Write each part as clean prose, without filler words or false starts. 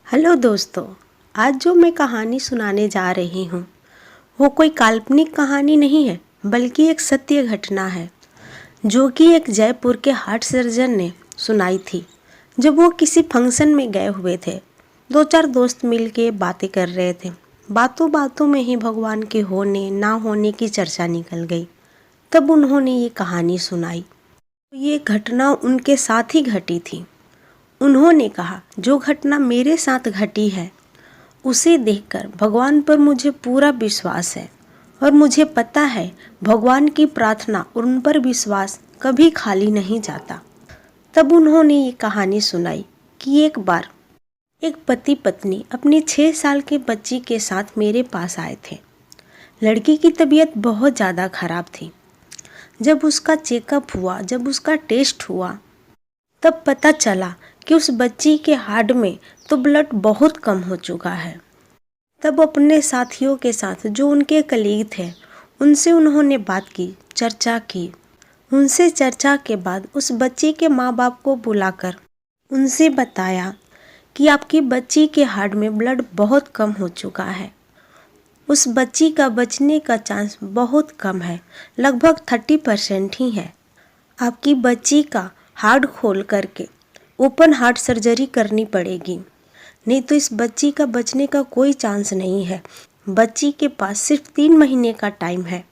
Hello दोस्तों, आज जो मैं कहानी सुनाने जा रही हूँ वो कोई काल्पनिक कहानी नहीं है, बल्कि एक सत्य घटना है जो कि एक जयपुर के हार्ट सर्जन ने सुनाई थी। जब वो किसी फंक्शन में गए हुए थे, दो चार दोस्त मिल के बातें कर रहे थे। बातों बातों में ही भगवान के होने ना होने की चर्चा निकल गई। तब उन्होंने ये कहानी सुनाई। ये घटना उनके साथ ही घटी थी। उन्होंने कहा, जो घटना मेरे साथ घटी है उसे देखकर भगवान पर मुझे पूरा विश्वास है और मुझे पता है भगवान की प्रार्थना और उन पर विश्वास कभी खाली नहीं जाता। तब उन्होंने ये कहानी सुनाई कि एक बार एक पति पत्नी अपनी 6 साल के बच्ची के साथ मेरे पास आए थे। लड़की की तबीयत बहुत ज़्यादा खराब थी। जब उसका चेकअप हुआ, जब उसका टेस्ट हुआ, तब पता चला कि उस बच्ची के हार्ट में तो ब्लड बहुत कम हो चुका है। तब अपने साथियों के साथ जो उनके कलीग थे उनसे उन्होंने बात की, चर्चा की। उनसे चर्चा के बाद उस बच्ची के माँ बाप को बुलाकर उनसे बताया कि आपकी बच्ची के हार्ट में ब्लड बहुत कम हो चुका है। उस बच्ची का बचने का चांस बहुत कम है, लगभग 30% ही है। आपकी बच्ची का हार्ट खोल करके ओपन हार्ट सर्जरी करनी पड़ेगी, नहीं तो इस बच्ची का बचने का कोई चांस नहीं है। बच्ची के पास सिर्फ 3 महीने का टाइम है।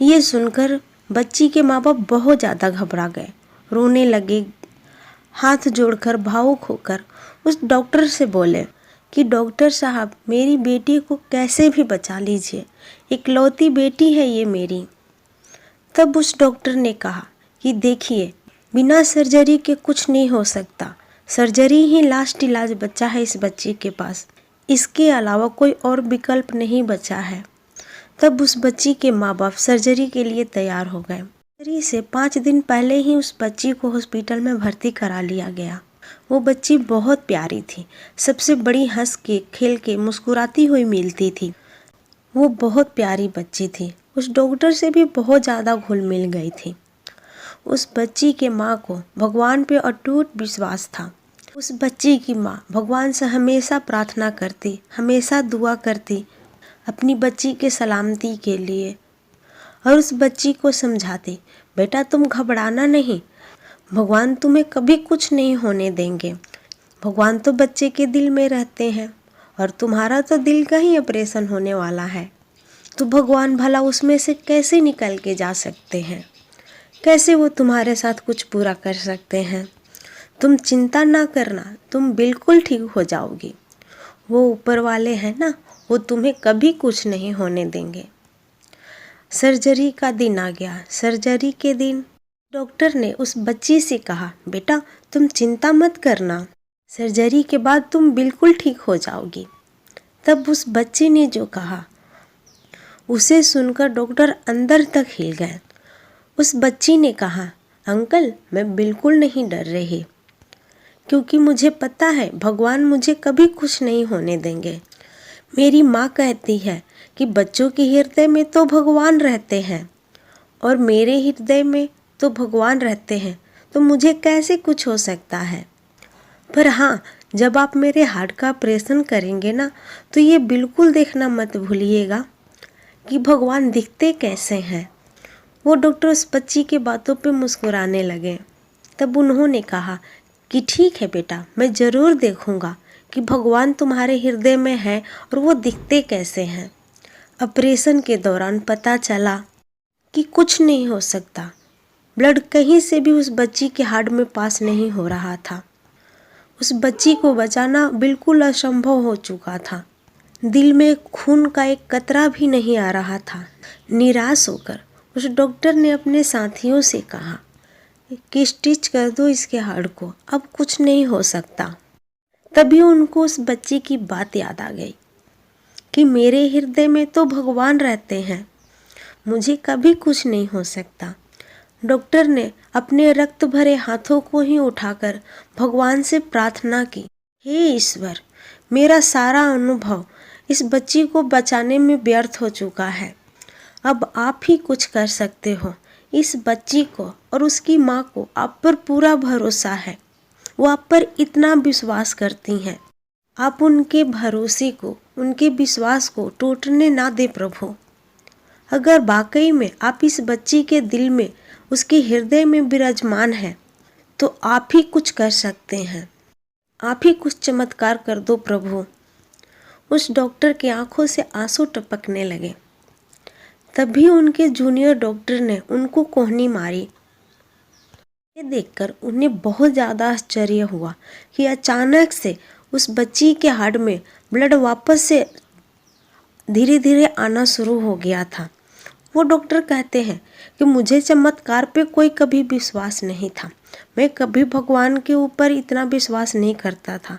ये सुनकर बच्ची के माँ बाप बहुत ज़्यादा घबरा गए, रोने लगे। हाथ जोड़कर भावुक होकर उस डॉक्टर से बोले कि डॉक्टर साहब, मेरी बेटी को कैसे भी बचा लीजिए, इकलौती बेटी है ये मेरी। तब उस डॉक्टर ने कहा कि देखिए, बिना सर्जरी के कुछ नहीं हो सकता। सर्जरी ही लास्ट इलाज बचा है इस बच्ची के पास, इसके अलावा कोई और विकल्प नहीं बचा है। तब उस बच्ची के माँ बाप सर्जरी के लिए तैयार हो गए। सर्जरी से 5 दिन पहले ही उस बच्ची को हॉस्पिटल में भर्ती करा लिया गया। वो बच्ची बहुत प्यारी थी, सबसे बड़ी हंस के खेल के मुस्कुराती हुई मिलती थी। वो बहुत प्यारी बच्ची थी, उस डॉक्टर से भी बहुत ज़्यादा घुल मिल गई थी। उस बच्ची के माँ को भगवान पे अटूट विश्वास था। उस बच्ची की माँ भगवान से हमेशा प्रार्थना करती, हमेशा दुआ करती अपनी बच्ची के सलामती के लिए, और उस बच्ची को समझाती, बेटा तुम घबराना नहीं, भगवान तुम्हें कभी कुछ नहीं होने देंगे। भगवान तो बच्चे के दिल में रहते हैं और तुम्हारा तो दिल का ही ऑपरेशन होने वाला है, तो भगवान भला उसमें से कैसे निकल के जा सकते हैं, कैसे वो तुम्हारे साथ कुछ पूरा कर सकते हैं। तुम चिंता ना करना, तुम बिल्कुल ठीक हो जाओगी। वो ऊपर वाले हैं ना, वो तुम्हें कभी कुछ नहीं होने देंगे। सर्जरी का दिन आ गया। सर्जरी के दिन डॉक्टर ने उस बच्ची से कहा, बेटा तुम चिंता मत करना, सर्जरी के बाद तुम बिल्कुल ठीक हो जाओगी। तब उस बच्ची ने जो कहा उसे सुनकर डॉक्टर अंदर तक हिल गए। उस बच्ची ने कहा, अंकल मैं बिल्कुल नहीं डर रही, क्योंकि मुझे पता है भगवान मुझे कभी कुछ नहीं होने देंगे। मेरी माँ कहती है कि बच्चों के हृदय में तो भगवान रहते हैं और मेरे हृदय में तो भगवान रहते हैं, तो मुझे कैसे कुछ हो सकता है। पर हाँ, जब आप मेरे हार्ट का ऑपरेशन करेंगे ना, तो ये बिल्कुल देखना मत भूलिएगा कि भगवान दिखते कैसे हैं। वो डॉक्टर उस बच्ची के बातों पे मुस्कुराने लगे। तब उन्होंने कहा कि ठीक है बेटा, मैं ज़रूर देखूंगा कि भगवान तुम्हारे हृदय में है और वो दिखते कैसे हैं। ऑपरेशन के दौरान पता चला कि कुछ नहीं हो सकता। ब्लड कहीं से भी उस बच्ची के हार्ट में पास नहीं हो रहा था। उस बच्ची को बचाना बिल्कुल असंभव हो चुका था। दिल में खून का एक कतरा भी नहीं आ रहा था। निराश होकर उस डॉक्टर ने अपने साथियों से कहा कि स्टिच कर दो इसके हार्ट को, अब कुछ नहीं हो सकता। तभी उनको उस बच्ची की बात याद आ गई कि मेरे हृदय में तो भगवान रहते हैं, मुझे कभी कुछ नहीं हो सकता। डॉक्टर ने अपने रक्त भरे हाथों को ही उठाकर भगवान से प्रार्थना की, हे ईश्वर, मेरा सारा अनुभव इस बच्ची को बचाने में व्यर्थ हो चुका है, अब आप ही कुछ कर सकते हो। इस बच्ची को और उसकी माँ को आप पर पूरा भरोसा है, वो आप पर इतना विश्वास करती हैं। आप उनके भरोसे को, उनके विश्वास को टूटने ना दे प्रभु। अगर वाकई में आप इस बच्ची के दिल में, उसके हृदय में विराजमान है, तो आप ही कुछ कर सकते हैं। आप ही कुछ चमत्कार कर दो प्रभु। उस डॉक्टर की आंखों से आंसू टपकने लगे। तभी उनके जूनियर डॉक्टर ने उनको कोहनी मारी। ये देखकर उन्हें बहुत ज़्यादा आश्चर्य हुआ कि अचानक से उस बच्ची के हार्ट में ब्लड वापस से धीरे धीरे आना शुरू हो गया था। वो डॉक्टर कहते हैं कि मुझे चमत्कार पे कोई कभी विश्वास नहीं था। मैं कभी भगवान के ऊपर इतना विश्वास नहीं करता था,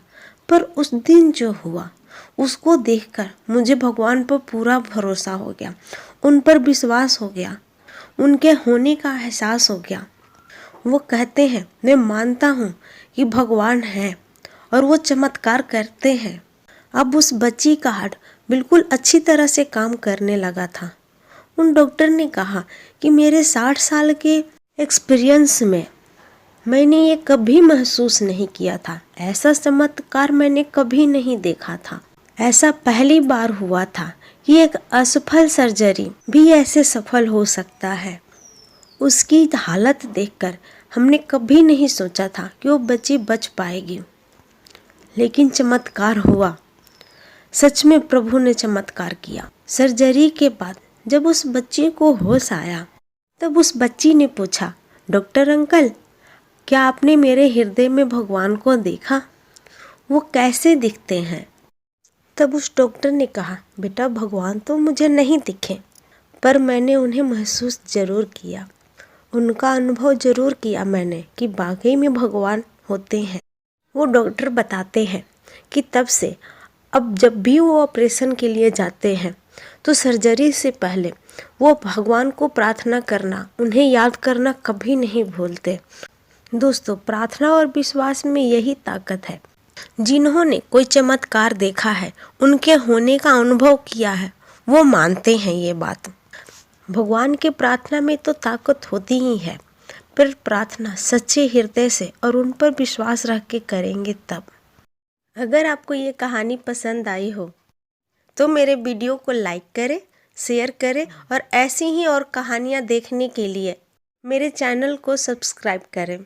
पर उस दिन जो हुआ उसको देखकर मुझे भगवान पर पूरा भरोसा हो गया, उन पर विश्वास हो गया, उनके होने का एहसास हो गया। वो कहते हैं मैं मानता हूँ कि भगवान है और वो चमत्कार करते हैं। अब उस बच्ची का हार्ट बिल्कुल अच्छी तरह से काम करने लगा था। उन डॉक्टर ने कहा कि मेरे 60 साल के एक्सपीरियंस में मैंने ये कभी महसूस नहीं किया था। ऐसा चमत्कार मैंने कभी नहीं देखा था। ऐसा पहली बार हुआ था कि एक असफल सर्जरी भी ऐसे सफल हो सकता है। उसकी हालत देखकर हमने कभी नहीं सोचा था कि वो बच्ची बच पाएगी, लेकिन चमत्कार हुआ। सच में प्रभु ने चमत्कार किया। सर्जरी के बाद जब उस बच्ची को होश आया, तब उस बच्ची ने पूछा, डॉक्टर अंकल, क्या आपने मेरे हृदय में भगवान को देखा? वो कैसे दिखते हैं? तब उस डॉक्टर ने कहा, बेटा भगवान तो मुझे नहीं दिखे, पर मैंने उन्हें महसूस जरूर किया, उनका अनुभव जरूर किया मैंने कि वाकई में भगवान होते हैं। वो डॉक्टर बताते हैं कि तब से अब जब भी वो ऑपरेशन के लिए जाते हैं तो सर्जरी से पहले वो भगवान को प्रार्थना करना, उन्हें याद करना कभी नहीं भूलते। दोस्तों, प्रार्थना और विश्वास में यही ताकत है। जिन्होंने कोई चमत्कार देखा है, उनके होने का अनुभव किया है, वो मानते हैं ये बात। भगवान के प्रार्थना में तो ताकत होती ही है, पर प्रार्थना सच्चे हृदय से और उन पर विश्वास रख के करेंगे तब। अगर आपको ये कहानी पसंद आई हो तो मेरे वीडियो को लाइक करें, शेयर करें और ऐसी ही और कहानियाँ देखने के लिए मेरे चैनल को सब्सक्राइब करें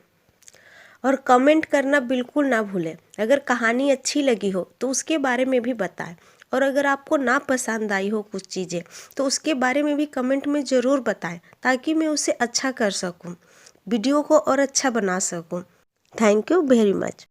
और कमेंट करना बिल्कुल ना भूलें। अगर कहानी अच्छी लगी हो तो उसके बारे में भी बताएं, और अगर आपको ना पसंद आई हो कुछ चीज़ें तो उसके बारे में भी कमेंट में ज़रूर बताएं, ताकि मैं उसे अच्छा कर सकूं, वीडियो को और अच्छा बना सकूं। Thank you very much.